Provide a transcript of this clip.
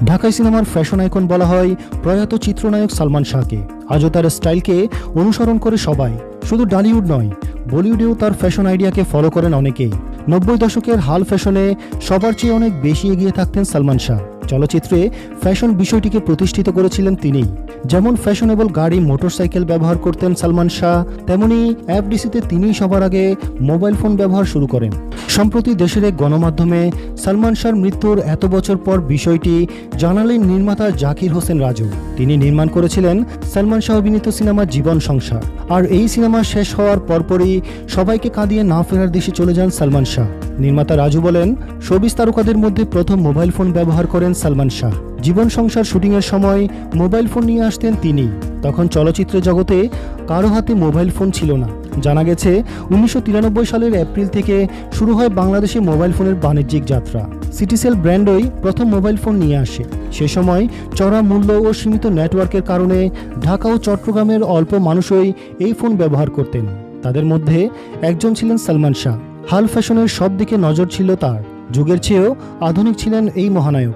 ঢাকাই সিনেমার fashion icon বলা হয় প্রয়াত চিত্রনায়ক সালমান শাহকে। আজও তার স্টাইলকে অনুসরণ করে সবাই। শুধু টলিউড নয়, বলিউডেও তার ফ্যাশন আইডিয়াকে ফলো করেন অনেকেই। 90 দশকের হাল ফ্যাশনে সবার চেয়ে অনেক বেশি এগিয়ে থাকতেন সালমান শাহ। চলচ্চিত্রে ফ্যাশন বিষয়টিকে প্রতিষ্ঠিত করেছিলেন তিনিই। যেমন ফ্যাশনেবল গাড়ি, মোটরসাইকেল ব্যবহার করতেন সালমান শাহ, তেমনি এফডিসিতে তিনিই সবার আগে মোবাইল ফোন ব্যবহার শুরু করেন। সম্প্রতি দেশের এক গণমাধ্যমে সালমান শাহর মৃত্যুর এত বছর পর বিষয়টি জানালেন নির্মাতা জাকির হোসেন রাজু। তিনি নির্মাণ করেছিলেন সালমান শাহ অভিনীত সিনেমা জীবন সংসার। আর এই সিনেমা শেষ হওয়ার পরপরই সবাইকে কাঁদিয়ে না ফেরার দেশে চলে যান সালমান শাহ। নির্মাতা রাজু বলেন, শোবিজ তারকাদের মধ্যে প্রথম মোবাইল ফোন ব্যবহার করেন সালমান শাহ। জীবন সংসার শুটিংয়ের সময় মোবাইল ফোন নিয়ে আসতেন তিনি। তখন চলচ্চিত্র জগতে কারো হাতে মোবাইল ফোন ছিল না। জানা গেছে 1993 সালের এপ্রিল থেকে শুরু হয় বাংলাদেশে মোবাইল ফোনের বাণিজ্যিক যাত্রা। সিটিসেল ব্র্যান্ডই প্রথম মোবাইল ফোন নিয়ে আসে। সে সময় চড়া মূল্য ও সীমিত নেটওয়ার্কের কারণে ঢাকা ও চট্টগ্রামের অল্প মানুষই এই ফোন ব্যবহার করতেন। তাদের মধ্যে একজন ছিলেন সালমান শাহ। হাল ফ্যাশনের সব দিকে নজর ছিল তার। যুগের চেয়েও আধুনিক ছিলেন এই মহানায়ক।